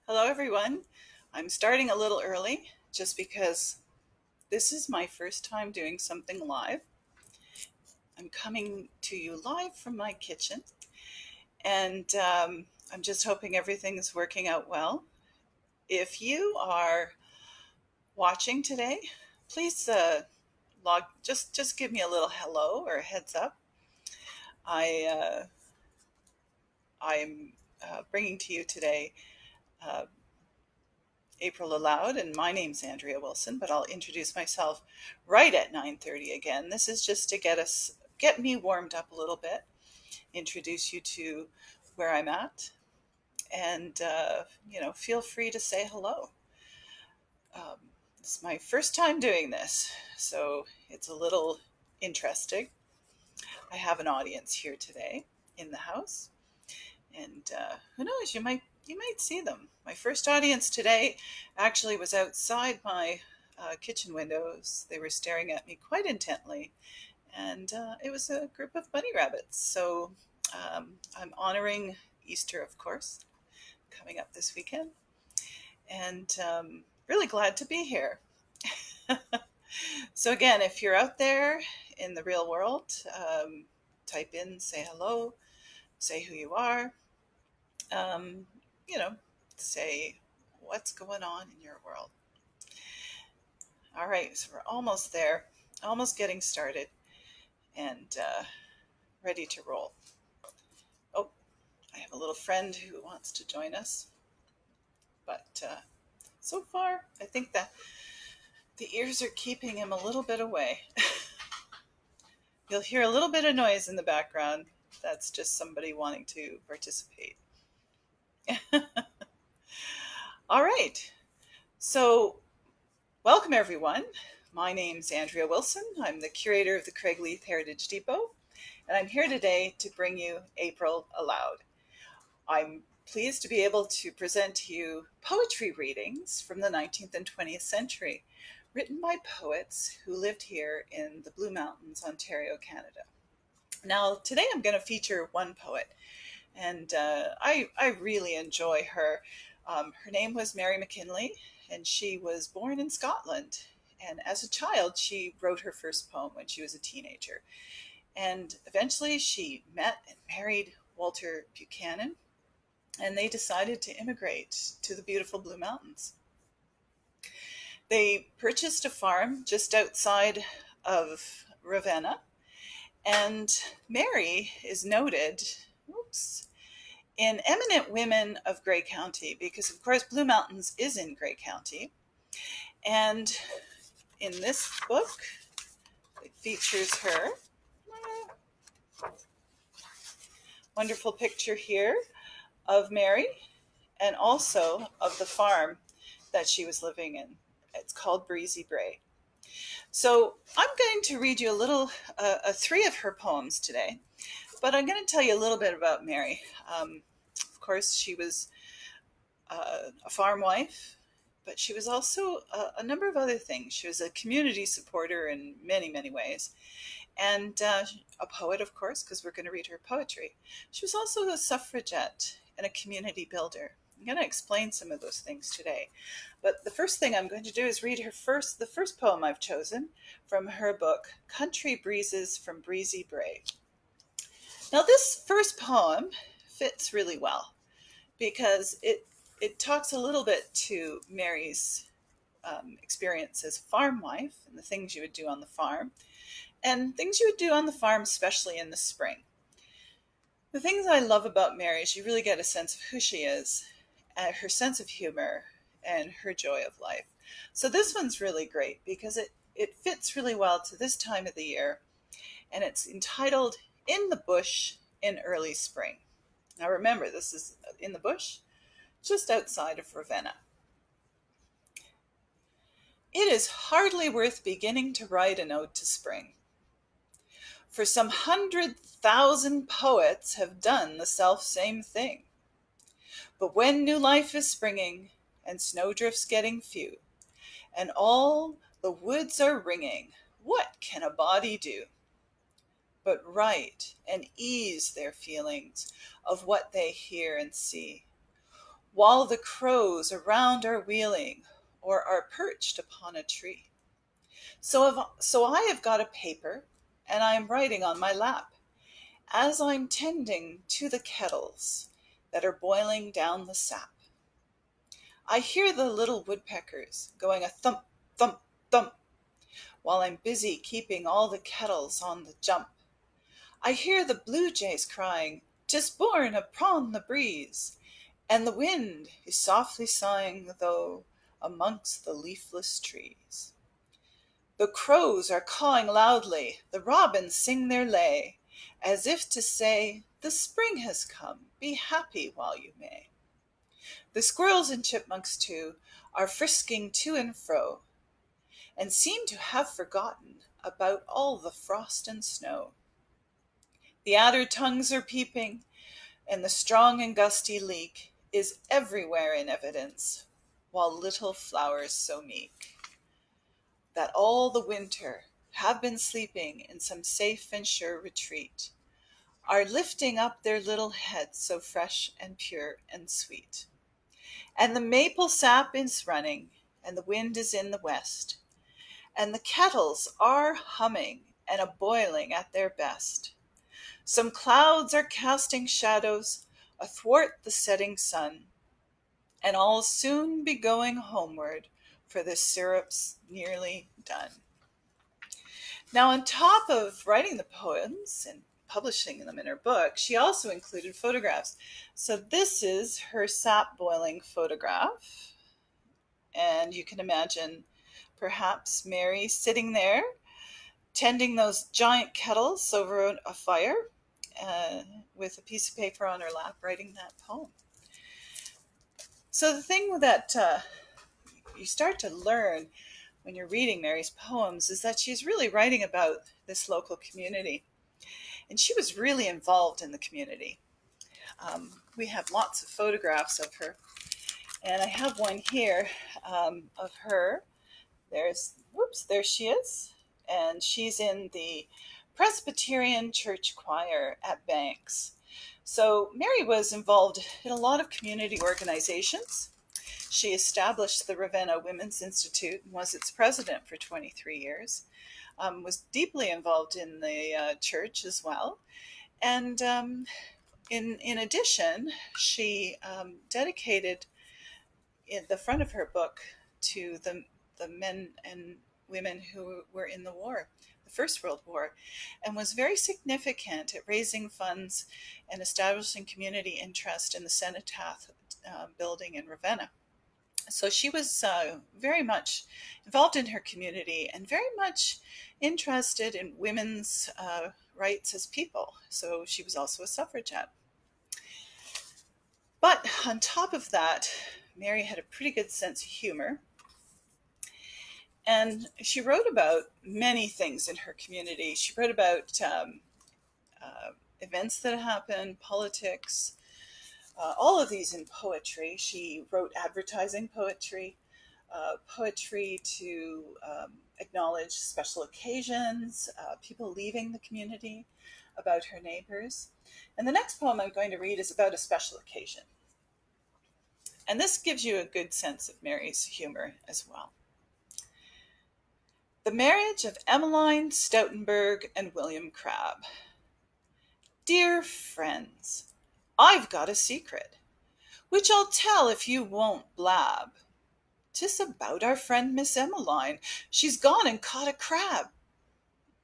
Hello, everyone. I'm starting a little early just because this is my first time doing something live. I'm coming to you live from my kitchen, and I'm just hoping everything is working out well. If you are watching today, please log. Just give me a little hello or a heads up. I I'm bringing to you today uh, April Aloud, and my name's Andrea Wilson, but I'll introduce myself right at 9:30 again. This is just to get me warmed up a little bit, introduce you to where I'm at, and feel free to say hello. Um, it's my first time doing this, so it's a little interesting. I have an audience here today in the house, and who knows, you might see them. My first audience today actually was outside my kitchen windows. They were staring at me quite intently, and it was a group of bunny rabbits. So I'm honoring Easter, of course, coming up this weekend, and really glad to be here. So again, if you're out there in the real world, type in, say hello, say who you are, um, you know, say what's going on in your world. All right, so we're almost there, almost getting started, and ready to roll. Oh, I have a little friend who wants to join us, but so far, I think that the ears are keeping him a little bit away. You'll hear a little bit of noise in the background. That's just somebody wanting to participate. All right, so welcome, everyone. My name's Andrea Wilson. I'm the curator of the Craigleith Heritage Depot, and I'm here today to bring you April Aloud. I'm pleased to be able to present to you poetry readings from the 19th and 20th century, written by poets who lived here in the Blue Mountains, Ontario, Canada. Now, today I'm going to feature one poet, and I really enjoy her. Her name was Mary Buchanan, and she was born in Scotland. And as a child, she wrote her first poem when she was a teenager. And eventually, she met and married Walter Buchanan, and they decided to immigrate to the beautiful Blue Mountains. They purchased a farm just outside of Ravenna, and Mary is noted, oops, in Eminent Women of Grey County, because of course Blue Mountains is in Grey County. And in this book, it features her. Wonderful picture here of Mary and also of the farm that she was living in. It's called Breezy Brae. So I'm going to read you three of her poems today, but I'm going to tell you a little bit about Mary. Of course, she was a farm wife, but she was also a number of other things. She was a community supporter in many, many ways, and a poet, of course, because we're going to read her poetry. She was also a suffragette and a community builder. I'm going to explain some of those things today. But the first thing I'm going to do is read the first poem I've chosen from her book, Country Breezes from Breezy Brae. Now, this first poem fits really well because it talks a little bit to Mary's experience as farm wife and the things you would do on the farm, and things you would do on the farm, especially in the spring. The things I love about Mary is you really get a sense of who she is, her sense of humor, and her joy of life. So this one's really great because it fits really well to this time of the year, and it's entitled In the Bush in Early Spring. Now remember, this is in the bush, just outside of Ravenna. It is hardly worth beginning to write an ode to spring, for some 100,000 poets have done the self-same thing. But when new life is springing, and snowdrifts getting few, and all the woods are ringing, what can a body do but write and ease their feelings of what they hear and see? while the crows around are wheeling or are perched upon a tree. So I have got a paper, and I am writing on my lap, as I'm tending to the kettles that are boiling down the sap. I hear the little woodpeckers going a thump, thump, thump, while I'm busy keeping all the kettles on the jump. I hear the blue jays crying, "'Tis born upon the breeze," and the wind is softly sighing, though, amongst the leafless trees. The crows are cawing loudly, the robins sing their lay, as if to say, "The spring has come, be happy while you may." The squirrels and chipmunks, too, are frisking to and fro, and seem to have forgotten about all the frost and snow. The adder tongues are peeping, and the strong and gusty leek is everywhere in evidence, while little flowers so meek that all the winter have been sleeping in some safe and sure retreat, are lifting up their little heads so fresh and pure and sweet. And the maple sap is running, and the wind is in the west, and the kettles are humming and a boiling at their best. Some clouds are casting shadows athwart the setting sun, and I'll soon be going homeward, for the syrup's nearly done. Now, on top of writing the poems and publishing them in her book, she also included photographs. So this is her sap boiling photograph. And you can imagine perhaps Mary sitting there tending those giant kettles over a fire with a piece of paper on her lap writing that poem. So the thing that you start to learn when you're reading Mary's poems is that she's really writing about this local community. And she was really involved in the community. We have lots of photographs of her. And I have one here of her. There she is. And she's in the Presbyterian Church Choir at Banks. So Mary was involved in a lot of community organizations. She established the Ravenna Women's Institute and was its president for 23 years. Was deeply involved in the church as well. And in addition, she dedicated in the front of her book to the men and women who were in the war, the First World War, and was very significant at raising funds and establishing community interest in the Cenotaph building in Ravenna. So she was very much involved in her community and very much interested in women's rights as people. So she was also a suffragette. But on top of that, Mary had a pretty good sense of humor. And she wrote about many things in her community. She wrote about events that happened, politics, all of these in poetry. She wrote advertising poetry, poetry to acknowledge special occasions, people leaving the community, about her neighbors. And the next poem I'm going to read is about a special occasion. And this gives you a good sense of Mary's humor as well. The marriage of Emmeline Stoutenburg and William Crabbe. Dear friends, I've got a secret, which I'll tell if you won't blab. 'Tis about our friend Miss Emmeline. She's gone and caught a crab.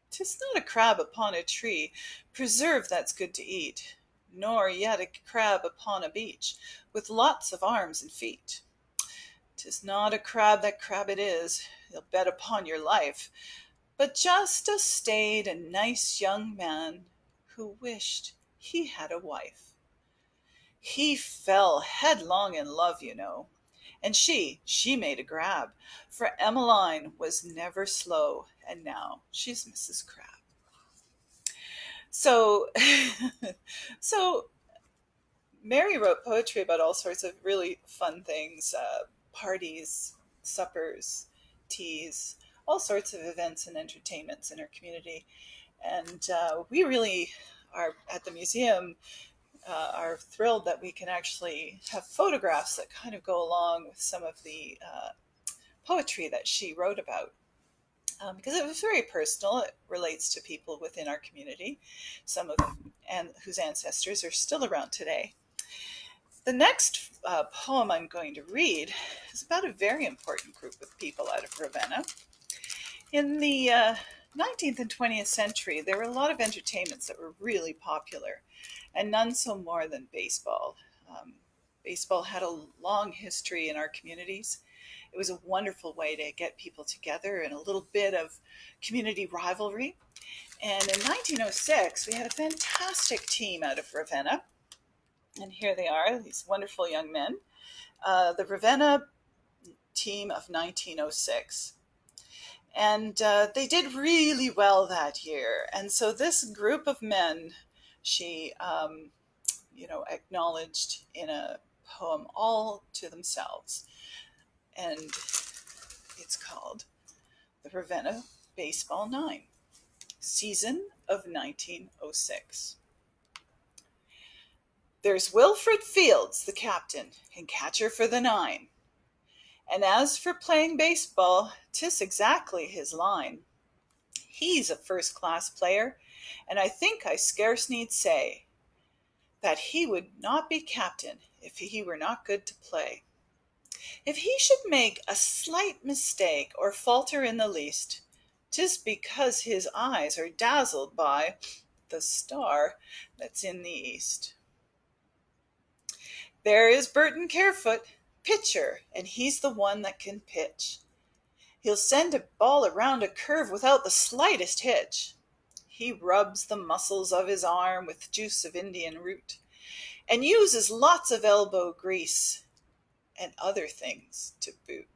'Tis not a crab upon a tree, preserved that's good to eat, nor yet a crab upon a beach, with lots of arms and feet. 'Tis not a crab, that crab it is, you'll bet upon your life, but just a staid and nice young man who wished he had a wife. He fell headlong in love, you know, and she made a grab, for Emmeline was never slow, and now she's Mrs. Crabbe. So, so Mary wrote poetry about all sorts of really fun things, parties, suppers, teas, all sorts of events and entertainments in our community. And we really are at the museum are thrilled that we can actually have photographs that kind of go along with some of the poetry that she wrote about. Because it was very personal. It relates to people within our community, some of and whose ancestors are still around today. The next poem I'm going to read is about a very important group of people out of Ravenna. In the 19th and 20th century, there were a lot of entertainments that were really popular, and none so more than baseball. Baseball had a long history in our communities. It was a wonderful way to get people together and a little bit of community rivalry. And in 1906, we had a fantastic team out of Ravenna. And here they are, these wonderful young men. The Ravenna team of 1906. And they did really well that year. And so this group of men, she, acknowledged in a poem all to themselves. And it's called The Ravenna Baseball Nine, season of 1906. There's Wilfred Fields, the captain, and catcher for the nine. And as for playing baseball, 'tis exactly his line. He's a first-class player, and I think I scarce need say that he would not be captain if he were not good to play. If he should make a slight mistake or falter in the least, 'tis because his eyes are dazzled by the star that's in the east. There is Burton Carefoot, pitcher, and he's the one that can pitch. He'll send a ball around a curve without the slightest hitch. He rubs the muscles of his arm with juice of Indian root, and uses lots of elbow grease and other things to boot.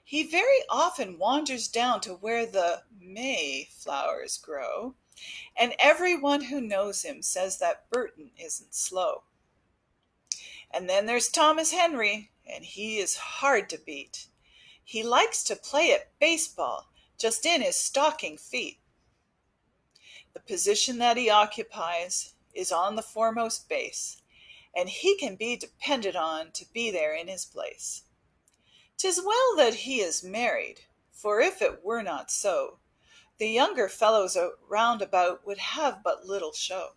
He very often wanders down to where the Mayflowers grow, and everyone who knows him says that Burton isn't slow. And then there's Thomas Henry, and he is hard to beat. He likes to play at baseball just in his stocking feet. The position that he occupies is on the foremost base, and he can be depended on to be there in his place. 'Tis well that he is married, for if it were not so, the younger fellows round about would have but little show.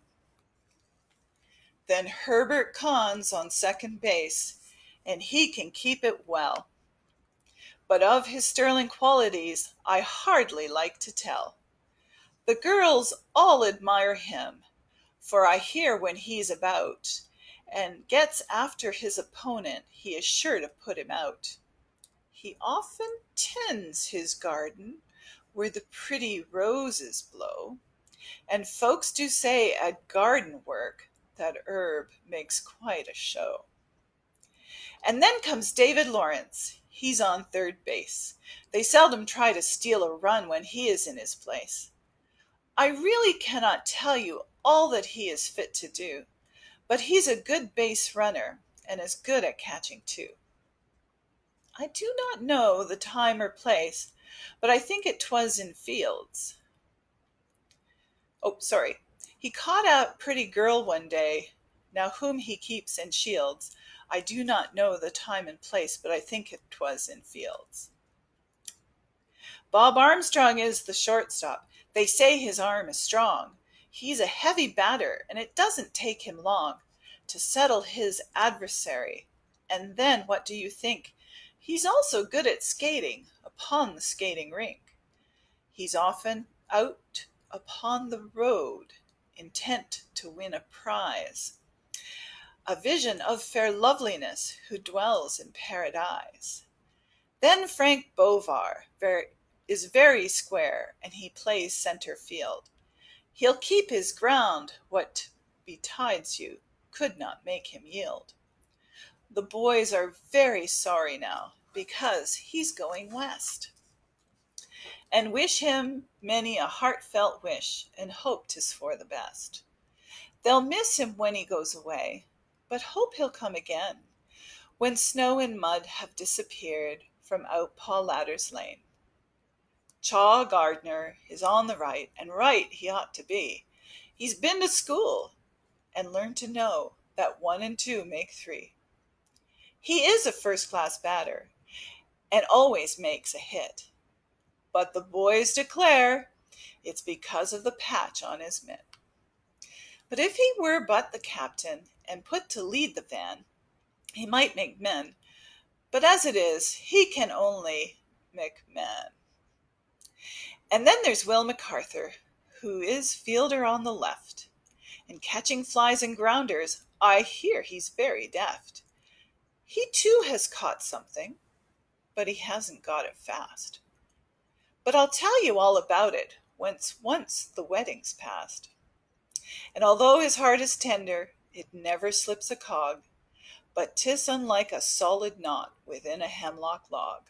Then Herbert Con's on second base, and he can keep it well. But of his sterling qualities I hardly like to tell. The girls all admire him, for I hear when he's about and gets after his opponent, he is sure to put him out. He often tends his garden where the pretty roses blow, and folks do say at garden work that herb makes quite a show. And then comes David Lawrence. He's on third base. They seldom try to steal a run when he is in his place. I really cannot tell you all that he is fit to do, but he's a good base runner and is good at catching too. I do not know the time or place, but I think it 'twas in Fields. He caught a pretty girl one day, now whom he keeps and shields. I do not know the time and place, but I think it 'twas in Fields. Bob Armstrong is the shortstop. They say his arm is strong. He's a heavy batter, and it doesn't take him long to settle his adversary. And then, what do you think? He's also good at skating upon the skating rink. He's often out upon the road, intent to win a prize, a vision of fair loveliness who dwells in paradise. Then Frank Bovar is very square, and he plays center field. He'll keep his ground, what betides you could not make him yield. The boys are very sorry now, because he's going west, and wish him many a heartfelt wish, and hope 'tis for the best. They'll miss him when he goes away, but hope he'll come again, when snow and mud have disappeared from out Paul Ladder's lane. Chaw Gardner is on the right, and right he ought to be. He's been to school, and learn to know that 1 and 2 make 3. He is a first-class batter and always makes a hit, but the boys declare it's because of the patch on his mitt. But if he were but the captain and put to lead the van, he might make men, but as it is, he can only McMahon. And then there's Will MacArthur, who is fielder on the left, and catching flies and grounders, I hear he's very deft. He too has caught something, but he hasn't got it fast. But I'll tell you all about it once the wedding's past. And although his heart is tender, it never slips a cog, but 'tis unlike a solid knot within a hemlock log.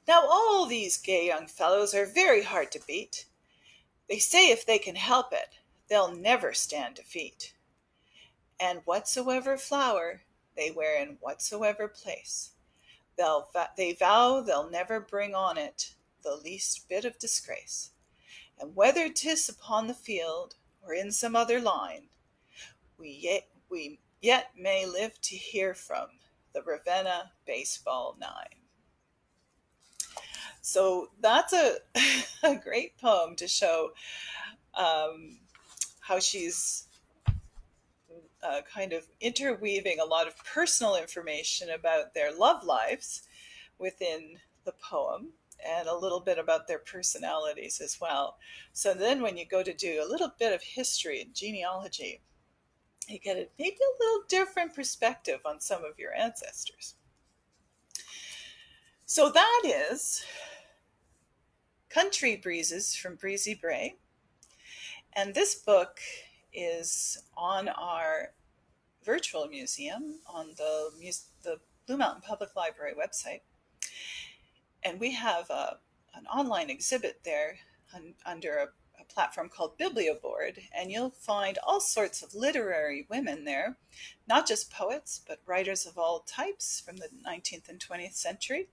Now all these gay young fellows are very hard to beat. They say if they can help it, they'll never stand defeat. And whatsoever flower they wear in whatsoever place, they vow they'll never bring on it the least bit of disgrace. And whether 'tis upon the field or in some other line, we yet may live to hear from the Ravenna Baseball Nine. So that's a, a great poem to show how she's kind of interweaving a lot of personal information about their love lives within the poem and a little bit about their personalities as well. So then when you go to do a little bit of history and genealogy, you get maybe a little different perspective on some of your ancestors. So that is Country Breezes from Breezy Bray. And this book is on our virtual museum on the Blue Mountain Public Library website. And we have an online exhibit there under a platform called Biblioboard, and you'll find all sorts of literary women there, not just poets, but writers of all types from the 19th and 20th century.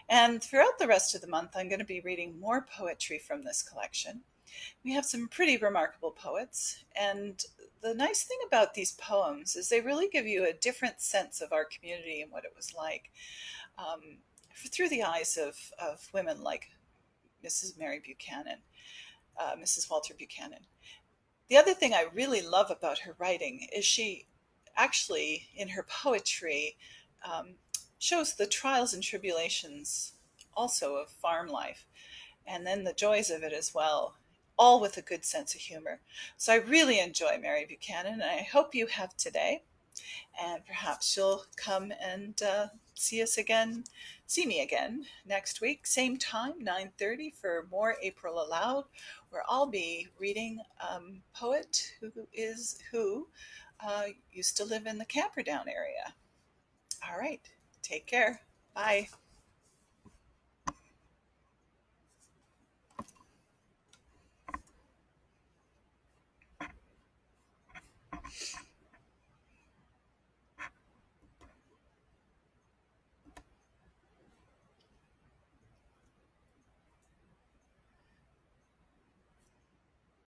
And throughout the rest of the month, I'm going to be reading more poetry from this collection. We have some pretty remarkable poets, and the nice thing about these poems is they really give you a different sense of our community and what it was like through the eyes of women like Mrs. Mary Buchanan, Mrs. Walter Buchanan. The other thing I really love about her writing is she actually, in her poetry, shows the trials and tribulations also of farm life, and then the joys of it as well, all with a good sense of humor. So I really enjoy Mary Buchanan, and I hope you have today. And perhaps you'll come and see me again next week, same time, 9:30 for more April Aloud, where I'll be reading a poet who used to live in the Camperdown area. All right, take care. Bye.